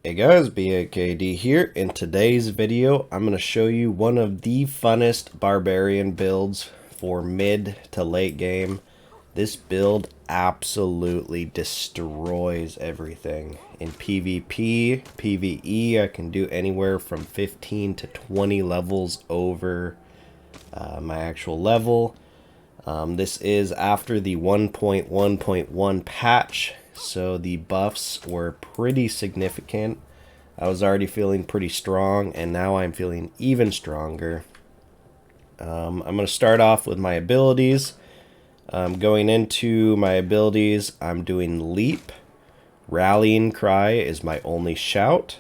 Hey guys, BAKD here. In today's video, I'm going to show you one of the funnest Barbarian builds for mid to late game. This build absolutely destroys everything. In PvP, PvE, I can do anywhere from 15 to 20 levels over my actual level. This is after the 1.1.1 patch. So the buffs were pretty significant. I was already feeling pretty strong, and now I'm feeling even stronger. I'm going to start off with my abilities. Going into my abilities, I'm doing Leap. Rallying Cry is my only shout.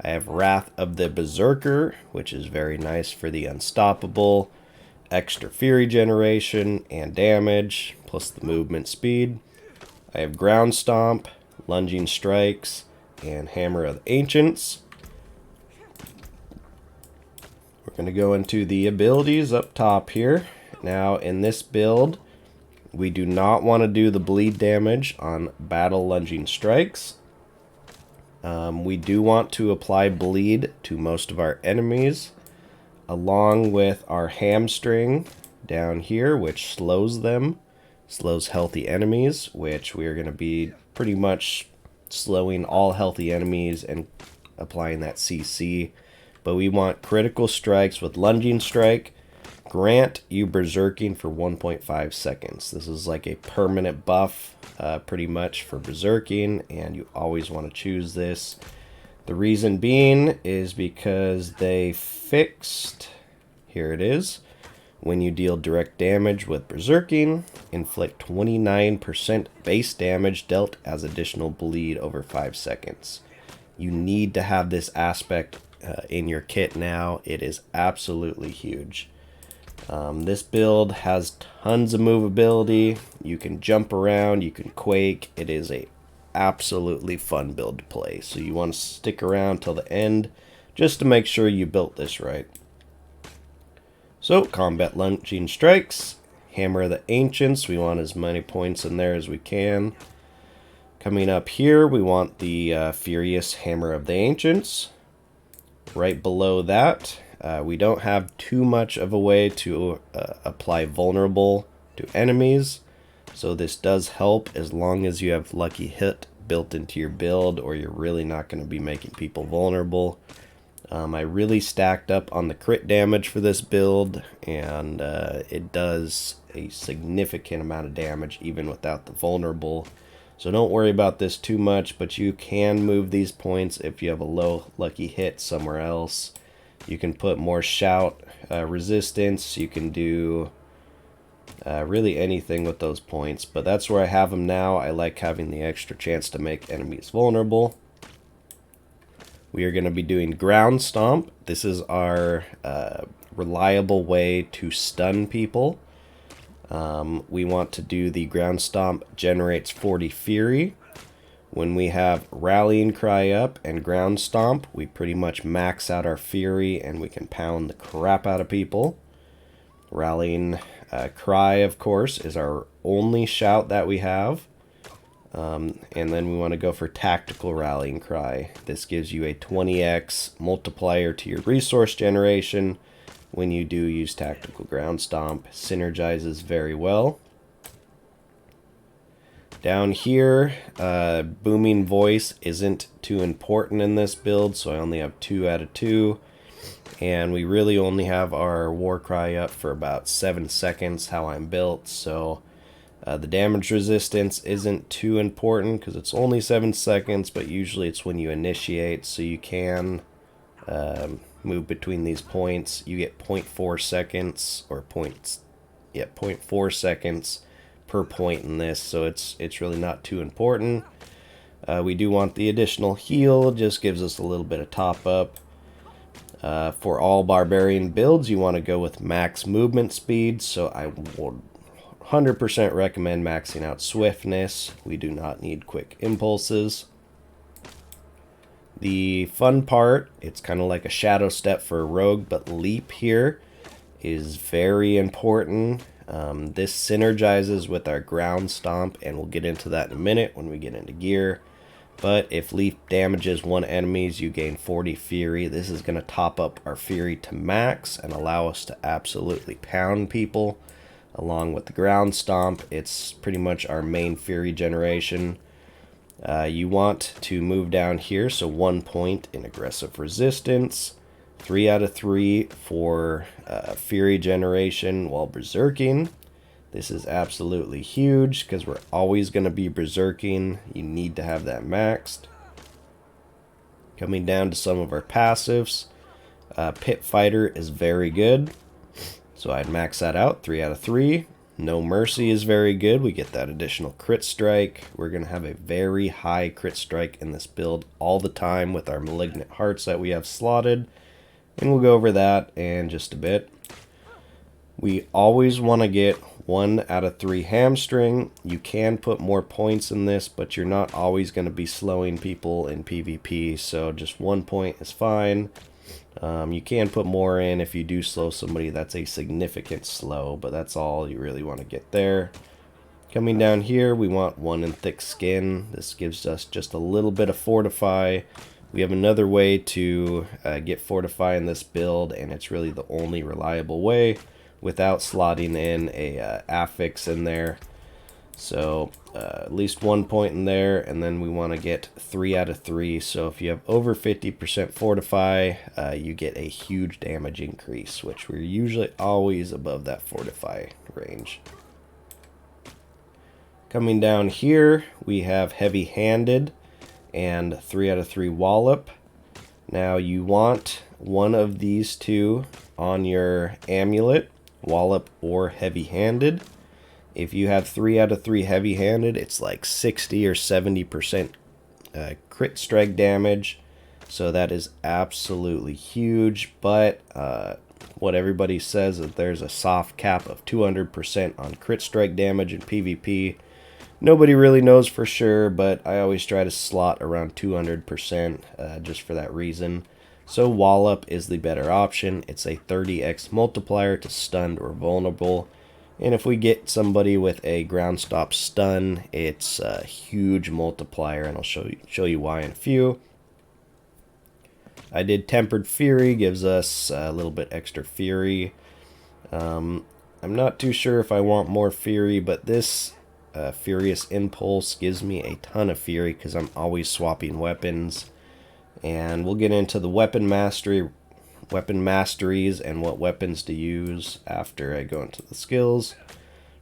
I have Wrath of the Berserker, which is very nice for the Unstoppable. Extra Fury generation and damage, plus the movement speed. I have Ground Stomp, Lunging Strikes, and Hammer of the Ancients. We're going to go into the abilities up top here. Now, in this build, we do not want to do the bleed damage on Battle Lunging Strikes. We do want to apply bleed to most of our enemies, along with our Hamstring down here, which slows them. Slows healthy enemies, which we are going to be pretty much slowing all healthy enemies and applying that CC. But we want critical strikes with Lunging Strike. Grant you Berserking for 1.5 seconds. This is like a permanent buff pretty much for Berserking, and you always want to choose this. The reason being is because they fixed, here it is, when you deal direct damage with Berserking, inflict 29% base damage dealt as additional bleed over 5 seconds. You need to have this aspect in your kit now. It is absolutely huge. This build has tons of movability. You can jump around, you can quake. It is a absolutely fun build to play. So you want to stick around till the end just to make sure you built this right. So, Combat Lunging Strikes, Hammer of the Ancients, we want as many points in there as we can. Coming up here, we want the Furious Hammer of the Ancients. Right below that, we don't have too much of a way to apply Vulnerable to enemies. So this does help as long as you have Lucky Hit built into your build, or you're really not going to be making people vulnerable. I really stacked up on the crit damage for this build, and it does a significant amount of damage even without the vulnerable. So don't worry about this too much, but you can move these points if you have a low lucky hit somewhere else. You can put more shout resistance. You can do really anything with those points, but that's where I have them now. I like having the extra chance to make enemies vulnerable. We are going to be doing Ground Stomp. This is our reliable way to stun people. We want to do the Ground Stomp generates 40 Fury. When we have Rallying Cry up and Ground Stomp, we pretty much max out our Fury and we can pound the crap out of people. Rallying Cry, of course, is our only shout that we have. And then we want to go for Tactical Rallying Cry. This gives you a 20x multiplier to your resource generation when you do use Tactical Ground Stomp. Synergizes very well. Down here, Booming Voice isn't too important in this build, so I only have 2 out of 2. And we really only have our War Cry up for about 7 seconds, how I'm built, so the damage resistance isn't too important because it's only 7 seconds, but usually it's when you initiate, so you can move between these points. You get 0.4 seconds, or 0.4 seconds per point in this, so it's really not too important. We do want the additional heal, just gives us a little bit of top up. For all Barbarian builds, you want to go with max movement speed, so I will 100% recommend maxing out Swiftness. We do not need quick impulses. The fun part, it's kind of like a shadow step for a rogue, but Leap here is very important. This synergizes with our Ground Stomp, and we'll get into that in a minute when we get into gear. But if leaf damages one enemies, you gain 40 fury. This is going to top up our fury to max and allow us to absolutely pound people. Along with the ground stomp, it's pretty much our main fury generation. You want to move down here, so 1 point in aggressive resistance, 3 out of 3 for fury generation while berserking. This is absolutely huge because we're always going to be berserking. You need to have that maxed. Coming down to some of our passives, Pit Fighter is very good, so I'd max that out, 3 out of 3. No Mercy is very good. We get that additional crit strike. We're going to have a very high crit strike in this build all the time with our Malignant Hearts that we have slotted, and we'll go over that in just a bit. We always want to get 1 out of 3 hamstring. You can put more points in this, but you're not always going to be slowing people in PvP, so just 1 point is fine. You can put more in if you do slow somebody. That's a significant slow, but that's all you really want to get there. Coming down here, we want 1 in thick skin. This gives us just a little bit of fortify. We have another way to get fortify in this build, and it's really the only reliable way without slotting in a affix in there. So at least 1 point in there, and then we want to get 3 out of 3. So if you have over 50% fortify, you get a huge damage increase, which we're usually always above that fortify range. Coming down here, we have heavy-handed and 3 out of 3 wallop. Now you want one of these two on your amulet, wallop or heavy-handed. If you have 3 out of 3 heavy-handed, it's like 60 or 70% crit strike damage. So that is absolutely huge. But what everybody says is there's a soft cap of 200% on crit strike damage in PvP. Nobody really knows for sure, but I always try to slot around 200% just for that reason. So wallop is the better option. It's a 30x multiplier to stunned or vulnerable. And if we get somebody with a ground stop stun, it's a huge multiplier, and I'll show you why in a few. I did Tempered Fury, gives us a little bit extra fury. I'm not too sure if I want more fury, but this Furious Impulse gives me a ton of fury because I'm always swapping weapons. And we'll get into the weapon masteries and what weapons to use after I go into the skills.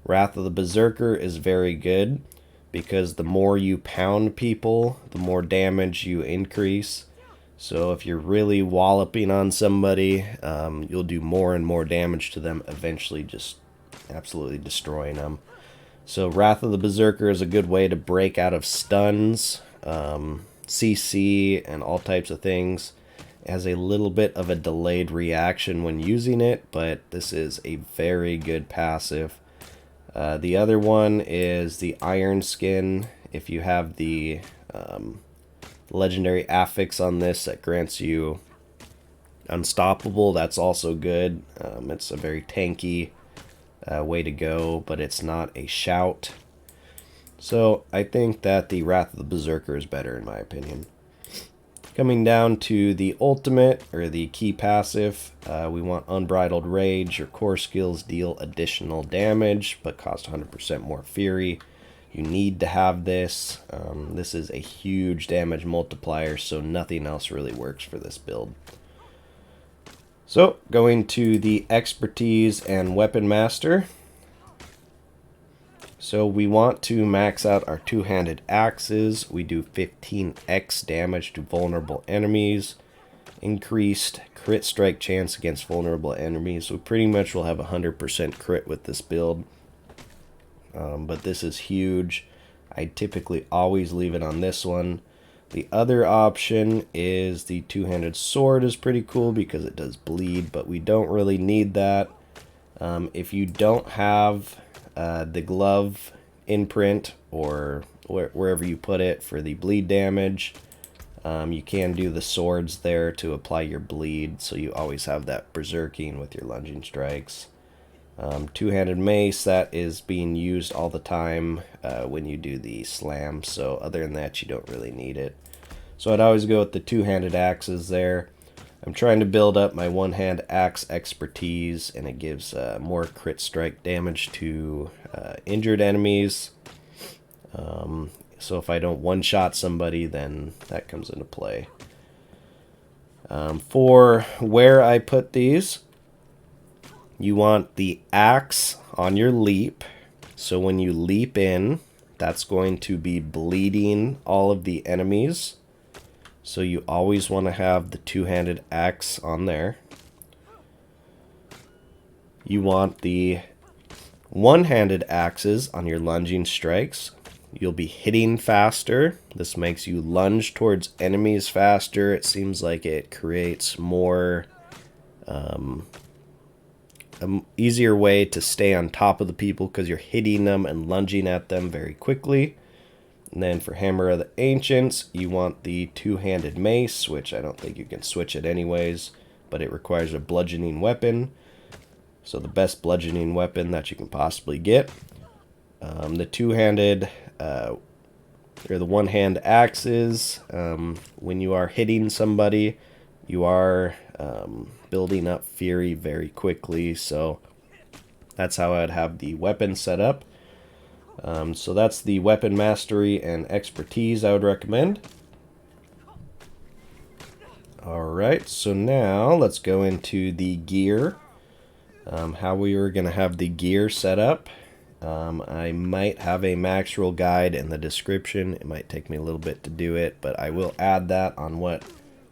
Wrath of the Berserker is very good because the more you pound people, the more damage you increase. So if you're really walloping on somebody, you'll do more and more damage to them, eventually just absolutely destroying them. So Wrath of the Berserker is a good way to break out of stuns, CC, and all types of things. It has a little bit of a delayed reaction when using it, but this is a very good passive. The other one is the Iron Skin. If you have the legendary affix on this that grants you Unstoppable, that's also good. It's a very tanky way to go, but it's not a shout. So I think that the Wrath of the Berserker is better in my opinion. Coming down to the ultimate, or the key passive, we want Unbridled Rage. Your core skills deal additional damage, but cost 100% more fury. You need to have this. This is a huge damage multiplier, so nothing else really works for this build. So, going to the Expertise and Weapon Master. So we want to max out our two-handed axes. We do 15x damage to vulnerable enemies. Increased crit strike chance against vulnerable enemies. So pretty much we'll have 100% crit with this build. But this is huge. I typically always leave it on this one. The other option is the two-handed sword is pretty cool because it does bleed, but we don't really need that. If you don't have the glove imprint, or wherever you put it for the bleed damage, you can do the swords there to apply your bleed, so you always have that berserking with your lunging strikes. Two-handed mace, that is being used all the time when you do the slam, so other than that you don't really need it. So I'd always go with the two-handed axes there. I'm trying to build up my one-hand axe expertise, and it gives more crit strike damage to injured enemies. So if I don't one-shot somebody, then that comes into play. For where I put these, you want the axe on your leap. So when you leap in, that's going to be bleeding all of the enemies. So you always want to have the two-handed axe on there. You want the one-handed axes on your lunging strikes. You'll be hitting faster. This makes you lunge towards enemies faster. It seems like it creates more an easier way to stay on top of the people because you're hitting them and lunging at them very quickly. And then for Hammer of the Ancients, you want the two-handed mace, which I don't think you can switch it anyways, but it requires a bludgeoning weapon. So the best bludgeoning weapon that you can possibly get. The two-handed or the one-hand axes, when you are hitting somebody, you are building up fury very quickly, so that's how I'd have the weapon set up. So that's the weapon mastery and expertise I would recommend. Alright, so now let's go into the gear. How we are going to have the gear set up. I might have a max roll guide in the description. It might take me a little bit to do it, but I will add that on what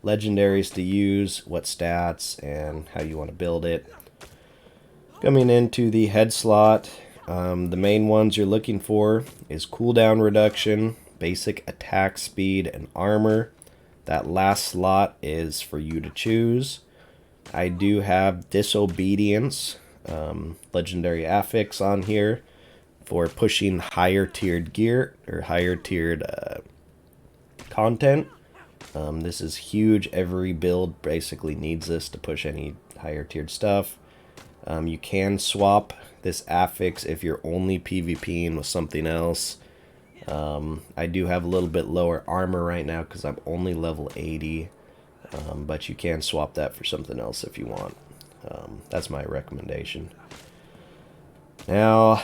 legendaries to use, what stats, and how you want to build it. Coming into the head slot, the main ones you're looking for is cooldown reduction, basic attack speed, and armor. That last slot is for you to choose. I do have disobedience, legendary affix on here for pushing higher tiered gear or higher tiered content. This is huge. Every build basically needs this to push any higher tiered stuff. You can swap this affix if you're only PvPing with something else. I do have a little bit lower armor right now because I'm only level 80, but you can swap that for something else if you want. That's my recommendation. Now,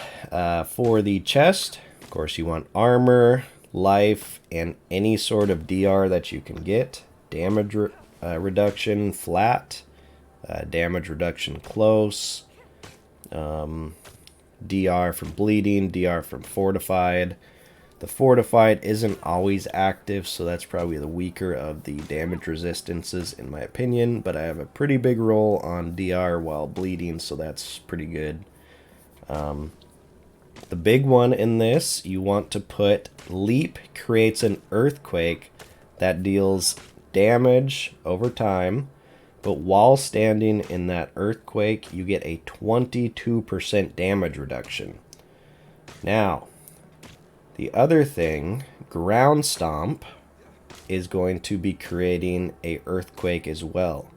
for the chest, of course you want armor, life, and any sort of DR that you can get. Damage reduction flat, damage reduction close, DR from bleeding, DR from fortified. The fortified isn't always active, so that's probably the weaker of the damage resistances in my opinion, but I have a pretty big roll on DR while bleeding, so that's pretty good. The big one in this, you want to put Leap creates an earthquake that deals damage over time, but while standing in that earthquake, you get a 22% damage reduction. Now, the other thing, Ground Stomp is going to be creating a earthquake as well.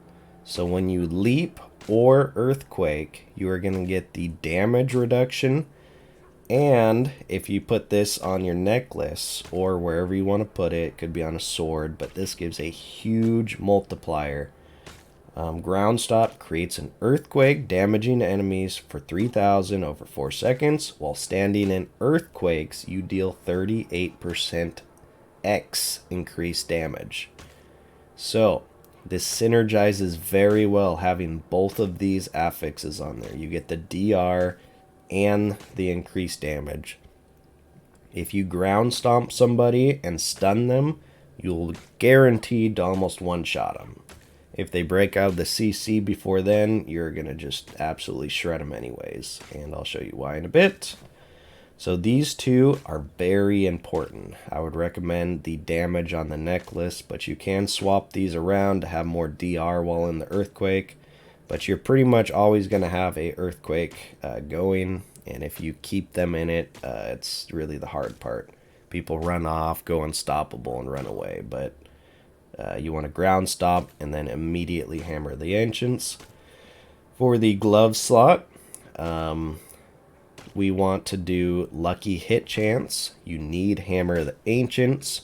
So when you leap or earthquake, you are going to get the damage reduction. And if you put this on your necklace or wherever you want to put it, it could be on a sword, but this gives a huge multiplier. Ground Stomp creates an earthquake, damaging enemies for 3,000 over 4 seconds. While standing in earthquakes, you deal 38% X increased damage. So, this synergizes very well having both of these affixes on there. You get the DR and the increased damage. If you Ground Stomp somebody and stun them, you'll guaranteed to almost one-shot them. If they break out of the CC before then, you're going to just absolutely shred them anyways. And I'll show you why in a bit. So these two are very important. I would recommend the damage on the necklace, but you can swap these around to have more DR while in the earthquake. But you're pretty much always going to have a earthquake going. And if you keep them in it, it's really the hard part. People run off, go unstoppable, and run away. But you want to Ground Stomp and then immediately Hammer the Ancients. For the glove slot, we want to do lucky hit chance. You need Hammer of the Ancients.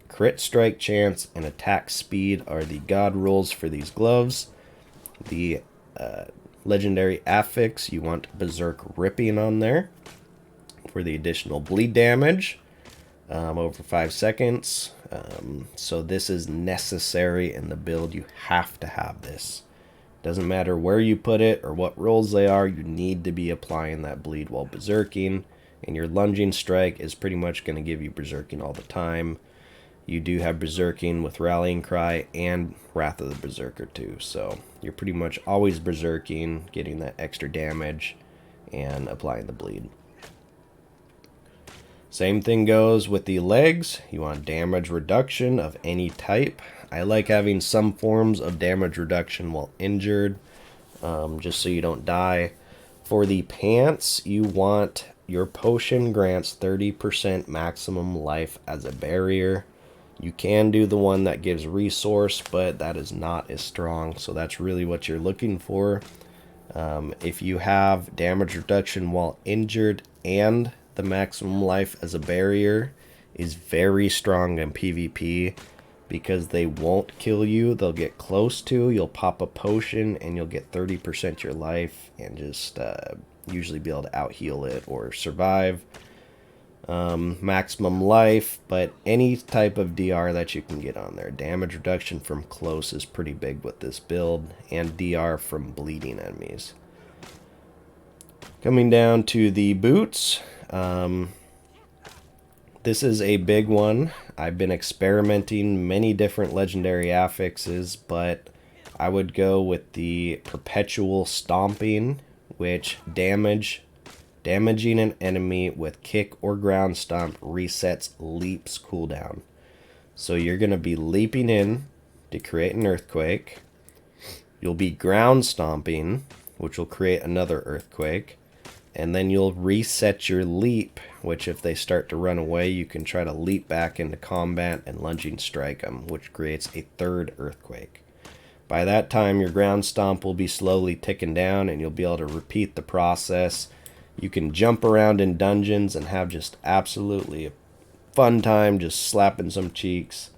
Crit strike chance and attack speed are the god rules for these gloves. The legendary affix, you want Berserk Ripping on there for the additional bleed damage over 5 seconds. So this is necessary in the build. You have to have this. Doesn't matter where you put it or what rolls they are, you need to be applying that bleed while berserking. And your lunging strike is pretty much going to give you berserking all the time. You do have berserking with Rallying Cry and Wrath of the Berserker too. So you're pretty much always berserking, getting that extra damage, and applying the bleed. Same thing goes with the legs. You want damage reduction of any type. I like having some forms of damage reduction while injured, just so you don't die. For the pants, you want your potion grants 30% maximum life as a barrier. You can do the one that gives resource, but that is not as strong, so that's really what you're looking for. If you have damage reduction while injured and the maximum life as a barrier is very strong in PvP because they won't kill you. They'll get close to. You'll pop a potion and you'll get 30% your life and just usually be able to out heal it or survive. Maximum life, but any type of DR that you can get on there. Damage reduction from close is pretty big with this build, and DR from bleeding enemies. Coming down to the boots, this is a big one. I've been experimenting many different legendary affixes, but I would go with the Perpetual Stomping, which damaging an enemy with kick or ground stomp resets leaps cooldown. So you're going to be leaping in to create an earthquake. You'll be ground stomping, which will create another earthquake. And then you'll reset your leap, which if they start to run away, you can try to leap back into combat and lunging strike them, which creates a third earthquake. By that time, your ground stomp will be slowly ticking down, and you'll be able to repeat the process. You can jump around in dungeons and have just absolutely a fun time just slapping some cheeks.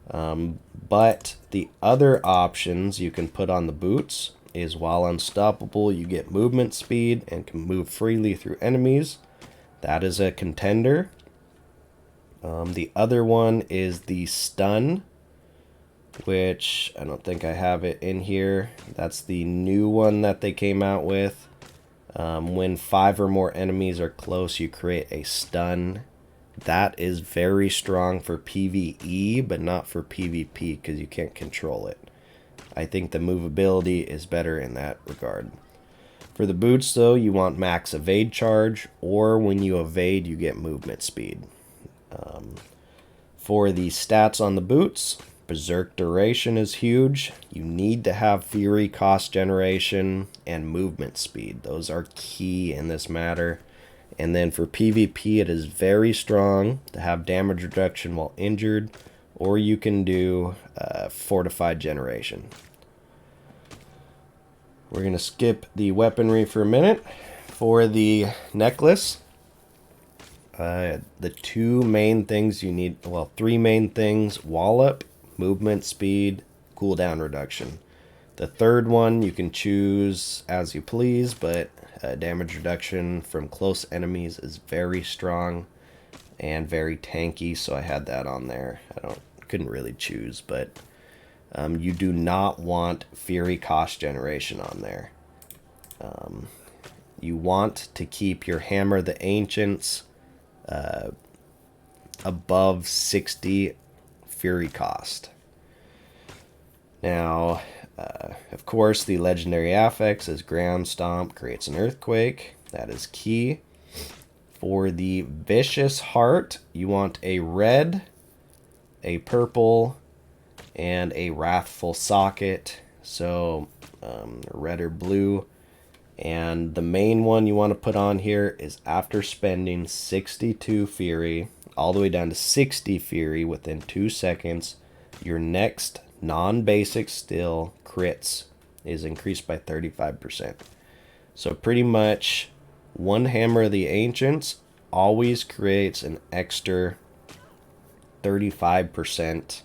But the other options you can put on the boots is while unstoppable, you get movement speed and can move freely through enemies. That is a contender. The other one is the stun, which I don't think I have it in here. That's the new one that they came out with. When 5 or more enemies are close, you create a stun. That is very strong for PvE, but not for PvP because you can't control it. I think the movability is better in that regard. For the boots, though, you want max evade charge, or when you evade, you get movement speed. For the stats on the boots, Berserk duration is huge. You need to have Fury cost generation and movement speed. Those are key in this matter. And then for PvP, it is very strong to have damage reduction while injured, or you can do fortified generation. We're going to skip the weaponry for a minute. For the necklace, the 2 main things you need, well, 3 main things: wallop, movement speed, cooldown reduction. The third one you can choose as you please, but damage reduction from close enemies is very strong and very tanky, so I had that on there. Couldn't really choose, but you do not want Fury cost generation on there. You want to keep your Hammer of the Ancients above 60 Fury cost. Now, of course, the legendary affix is Ground Stomp, creates an earthquake. That is key. For the Vicious Heart, you want a red, a purple, and a Wrathful Socket. So, red or blue. And the main one you want to put on here is after spending 62 Fury, all the way down to 60 Fury within 2 seconds, your next non-basic still crits is increased by 35%. So pretty much one Hammer of the Ancients always creates an extra 35%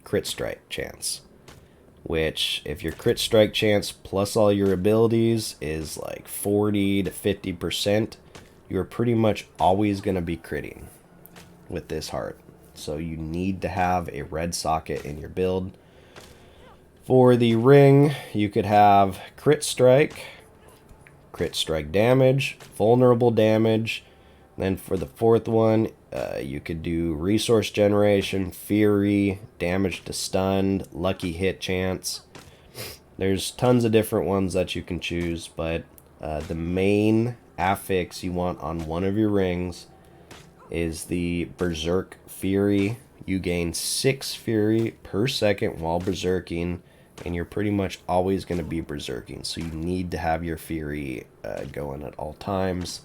crit strike chance. Which, if your crit strike chance plus all your abilities is like 40 to 50%, you're pretty much always going to be critting with this heart. So you need to have a red socket in your build. For the ring, you could have crit strike damage, vulnerable damage. Then for the fourth one, you could do resource generation, fury, damage to stunned, lucky hit chance. There's tons of different ones that you can choose, but the main affix you want on one of your rings is the Berserk Fury. You gain 6 fury per second while berserking, and you're pretty much always going to be berserking, so you need to have your fury going at all times.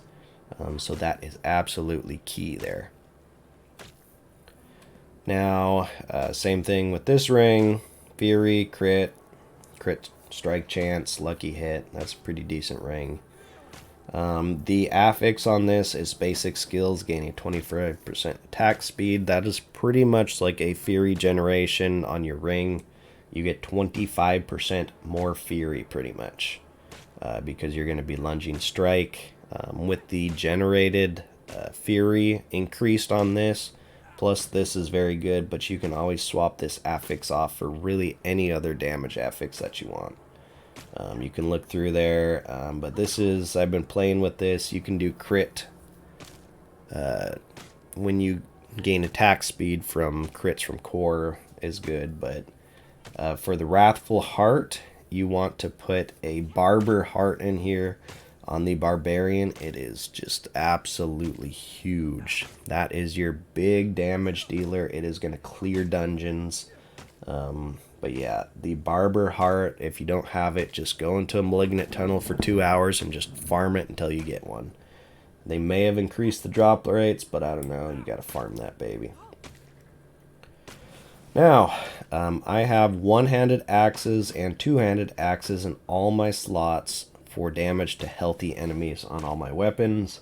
So that is absolutely key there. Now, same thing with this ring. Fury, crit strike chance, lucky hit. That's a pretty decent ring. The affix on this is basic skills, gaining 25% attack speed. That is pretty much like a fury generation on your ring. You get 25% more fury pretty much, because you're going to be lunging strike. With the generated fury increased on this, plus this is very good, but you can always swap this affix off for really any other damage affix that you want. You can look through there, but this is, I've been playing with this. You can do crit when you gain attack speed from crits from core is good, but for the Wrathful Heart, you want to put a Barber Heart in here. On the Barbarian, it is just absolutely huge. That is your big damage dealer. It is going to clear dungeons. But yeah, the Barber Heart, if you don't have it, just go into a Malignant tunnel for 2 hours and just farm it until you get one. They may have increased the drop rates, but I don't know. You got to farm that baby. Now, I have one-handed axes and two-handed axes in all my slots for damage to healthy enemies on all my weapons.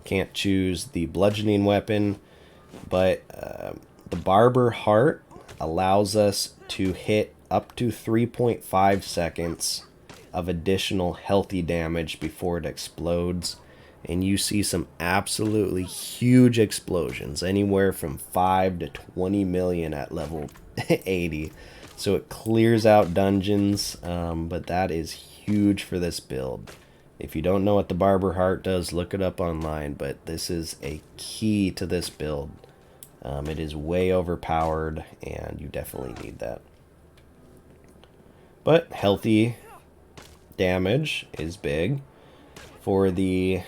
Can't choose the bludgeoning weapon, but the Barber Heart allows us to hit up to 3.5 seconds of additional healthy damage before it explodes, and you see some absolutely huge explosions, anywhere from 5 to 20 million at level 80. So it clears out dungeons, but that is huge for this build. If you don't know what the Barber Heart does, look it up online, but this is a key to this build. It is way overpowered, and you definitely need that. But healthy damage is big. For the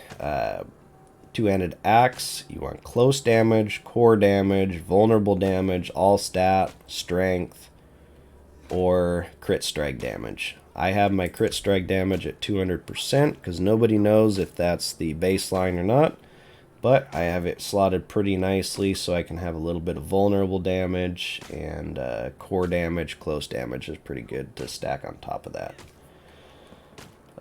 two-handed axe, you want close damage, core damage, vulnerable damage, all stat, strength, or crit strike damage. I have my crit strike damage at 200% because nobody knows if that's the baseline or not, but I have it slotted pretty nicely so I can have a little bit of vulnerable damage, and core damage, close damage is pretty good to stack on top of that.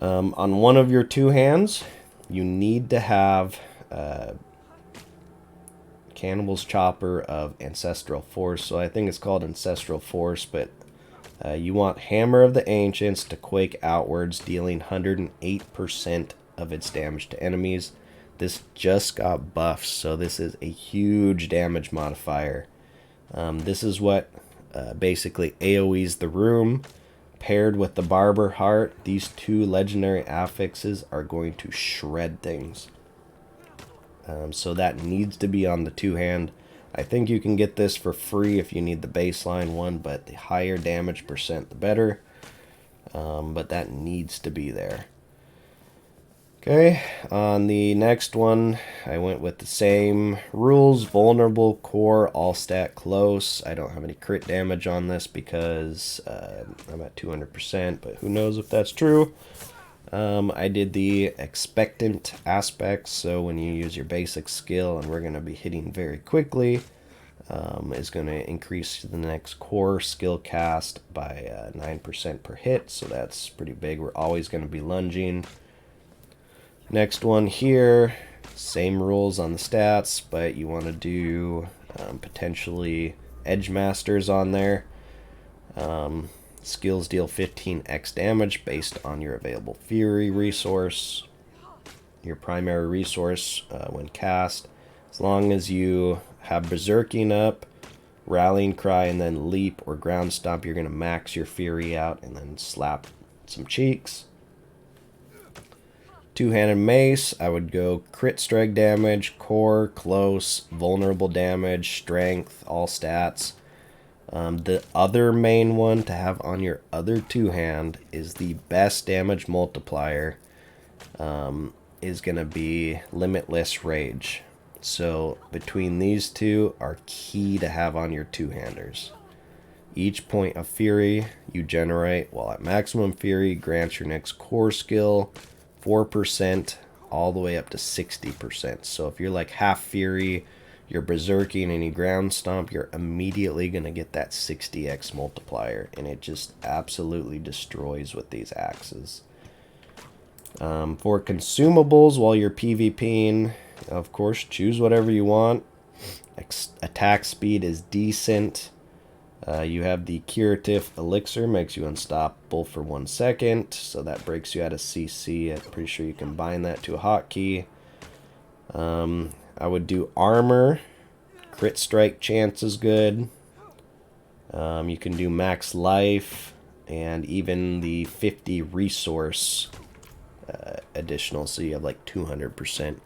On one of your two hands, you need to have Cannibal's Chopper of Ancestral Force. So I think it's called Ancestral Force, but you want Hammer of the Ancients to quake outwards, dealing 108% of its damage to enemies. This just got buffed, so this is a huge damage modifier. This is what basically AoEs the room. Paired with the Barber Heart, these two legendary affixes are going to shred things. So that needs to be on the two-hand. I think you can get this for free if you need the baseline one, but the higher damage percent, the better. But that needs to be there. Okay, on the next one, I went with the same rules. Vulnerable, core, all stat, close. I don't have any crit damage on this because I'm at 200%, but who knows if that's true. I did the expectant aspects, so when you use your basic skill, and we're going to be hitting very quickly, is going to increase the next core skill cast by 9% per hit, so that's pretty big. We're always going to be lunging. Next one here, same rules on the stats, but you want to do potentially Edge Masters on there. Skills deal 15x damage based on your available Fury resource, your primary resource when cast. As long as you have Berserking up, Rallying Cry, and then Leap or Ground Stomp, you're going to max your Fury out and then slap some cheeks. Two-handed Mace, I would go crit strike damage, core, close, vulnerable damage, strength, all stats. The other main one to have on your other two-hand is the best damage multiplier, is going to be Limitless Rage. So between these two are key to have on your two-handers. Each point of Fury you generate while at maximum Fury grants your next core skill 4% all the way up to 60%. So if you're like half Fury, you're Berserking, and you Ground Stomp, you're immediately going to get that 60x multiplier, and it just absolutely destroys with these axes. For consumables, while you're PvPing, of course, choose whatever you want. Attack speed is decent. You have the Curative Elixir, makes you unstoppable for 1 second, so that breaks you out of CC. I'm pretty sure you can bind that to a hotkey. I would do Armor. Crit strike chance is good. You can do max life, and even the 50 resource additional, so you have like 200%.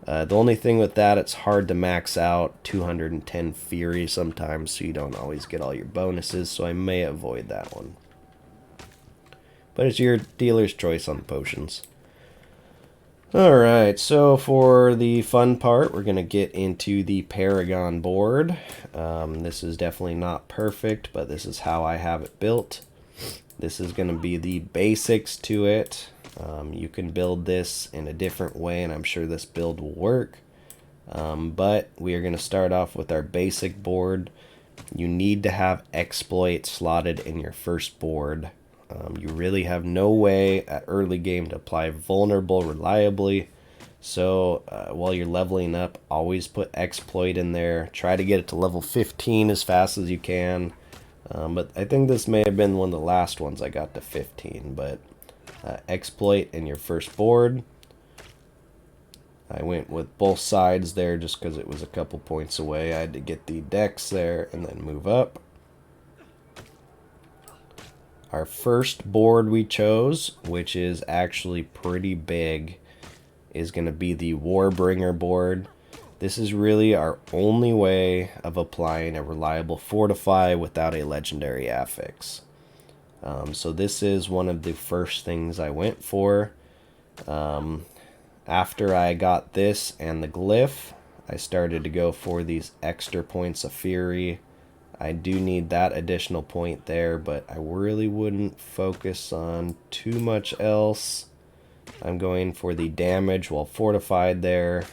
The only thing with that, it's hard to max out 210 Fury sometimes, so you don't always get all your bonuses, so I may avoid that one. But it's your dealer's choice on the potions. Alright, so for the fun part, we're going to get into the Paragon board. This is definitely not perfect, but this is how I have it built. This is going to be the basics to it. You can build this in a different way, and I'm sure this build will work. But we are going to start off with our basic board. You need to have Exploit slotted in your first board. You really have no way at early game to apply Vulnerable reliably. So while you're leveling up, always put Exploit in there. Try to get it to level 15 as fast as you can. But I think this may have been one of the last ones I got to 15. But Exploit in your first board. I went with both sides there just because it was a couple points away. I had to get the decks there and then move up. Our first board we chose, which is actually pretty big, is going to be the Warbringer board. This is really our only way of applying a reliable Fortify without a legendary affix. So this is one of the first things I went for. After I got this and the glyph, I started to go for these extra points of Fury. I do need that additional point there, but I really wouldn't focus on too much else. I'm going for the damage while fortified there,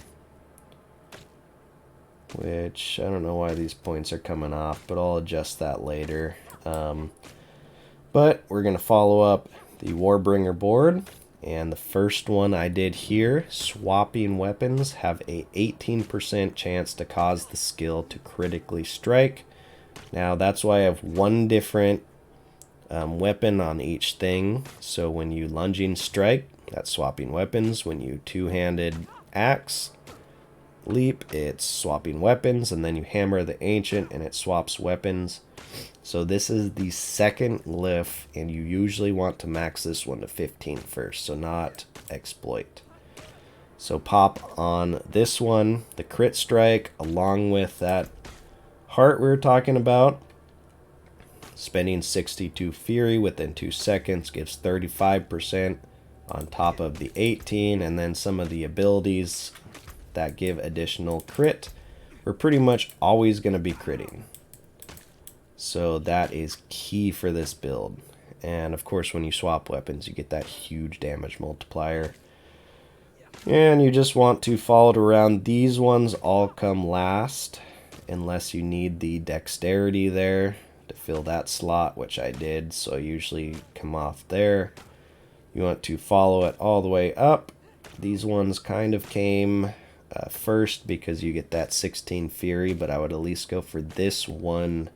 which I don't know why these points are coming off, but I'll adjust that later. But we're going to follow up the Warbringer board, and the first one I did here, swapping weapons, have a 18% chance to cause the skill to critically strike. Now that's why I have one different weapon on each thing. So when you lunging strike, that's swapping weapons. When you two-handed axe leap, it's swapping weapons. And then you hammer the ancient and it swaps weapons. So this is the second glyph, and you usually want to max this one to 15 first, so not exploit. So pop on this one, the crit strike, along with that heart we were talking about. Spending 62 Fury within 2 seconds gives 35% on top of the 18, and then some of the abilities that give additional crit. We're pretty much always going to be critting. So that is key for this build. And of course when you swap weapons you get that huge damage multiplier. And you just want to follow it around. These ones all come last. unless you need the dexterity there to fill that slot, which I did, so I usually come off there. You want to follow it all the way up. These ones kind of came first because you get that 16 Fury, but I would at least go for this one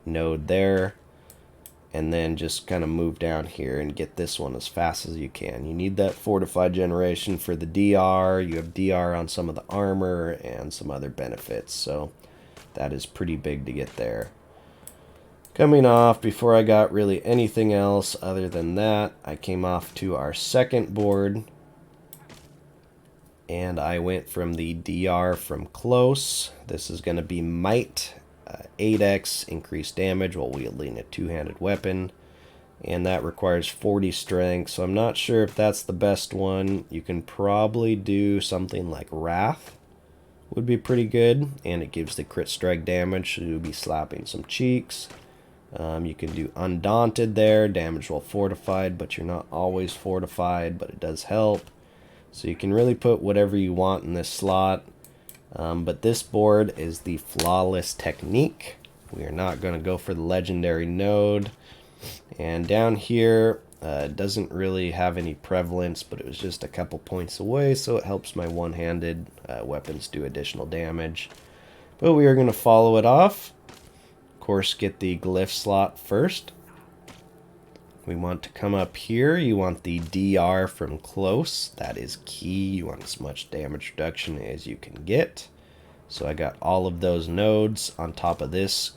node there, and then just kind of move down here and get this one as fast as you can. You need that fortified generation for the DR. You have DR on some of the armor and some other benefits, so that is pretty big to get there. Coming off, before I got really anything else other than that, I came off to our second board, and I went from the DR from close. This is going to be Might, 8x increased damage while wielding a two-handed weapon, and that requires 40 strength, so I'm not sure if that's the best one. You can probably do something like Wrath, would be pretty good, and it gives the crit strike damage, so you'll be slapping some cheeks. You can do Undaunted there, damage while fortified, but you're not always fortified, but it does help. So you can really put whatever you want in this slot. But this board is the Flawless Technique. We are not going to go for the Legendary node. And down here, it doesn't really have any prevalence, but it was just a couple points away, so it helps my one-handed weapons do additional damage. But we are going to follow it off. Of course, get the glyph slot first. We want to come up here. You want the DR from close. That is key. You want as much damage reduction as you can get. So I got all of those nodes on top of this.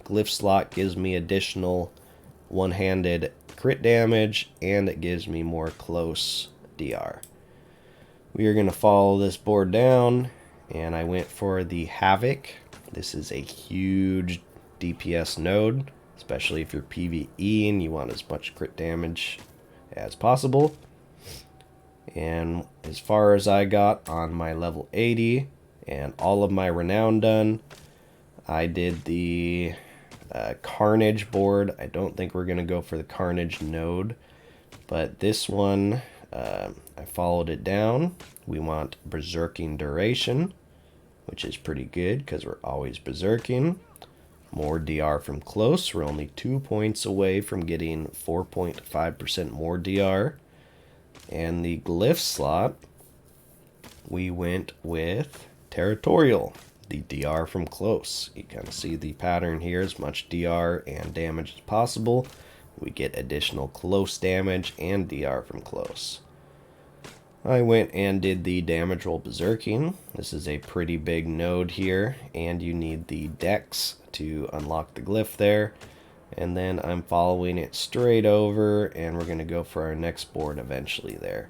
Glyph slot gives me additional one-handed crit damage, and it gives me more close DR. We are going to follow this board down, and I went for the Havoc. This is a huge DPS node, especially if you're PvE and you want as much crit damage as possible. And as far as I got on my level 80 and all of my renown done, I did the Carnage board. I don't think we're going to go for the Carnage node, but this one, I followed it down. We want Berserking Duration, which is pretty good because we're always berserking. More DR from close. We're only 2 points away from getting 4.5% more DR. And the glyph slot, we went with Territorial, the DR from close. You kind of see the pattern here, as much DR and damage as possible. We get additional close damage and DR from close. I went and did the damage roll berserking. This is a pretty big node here, and you need the dex to unlock the glyph there. And then I'm following it straight over, and we're going to go for our next board eventually there.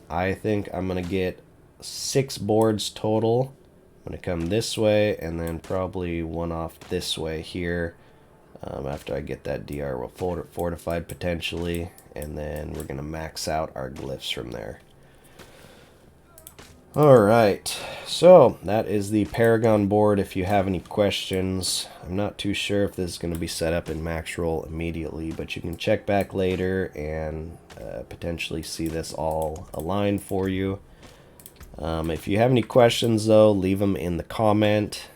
I think I'm going to get 6 boards total. I'm going to come this way, and then probably one off this way here. After I get that DR well fortified potentially, and then we're going to max out our glyphs from there. Alright, so that is the Paragon board. If you have any questions, I'm not too sure if this is going to be set up in max roll immediately, but you can check back later and potentially see this all aligned for you. If you have any questions though, leave them in the comment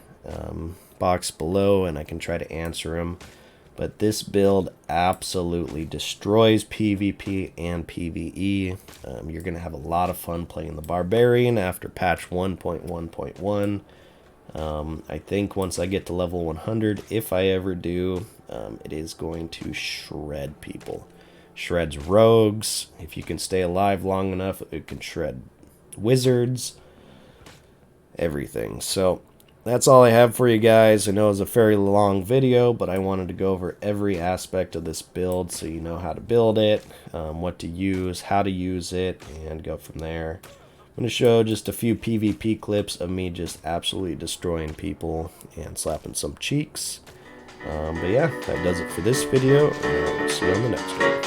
box below and I can try to answer them. But this build absolutely destroys PvP and PvE. You're going to have a lot of fun playing the Barbarian after patch 1.1.1. I think once I get to level 100, if I ever do, it is going to shred people. Shreds rogues. If you can stay alive long enough, it can shred wizards. Everything. So that's all I have for you guys. I know it was a fairly long video, but I wanted to go over every aspect of this build so you know how to build it, what to use, how to use it, and go from there. I'm going to show just a few PvP clips of me just absolutely destroying people and slapping some cheeks. But yeah, that does it for this video, and I'll see you on the next one.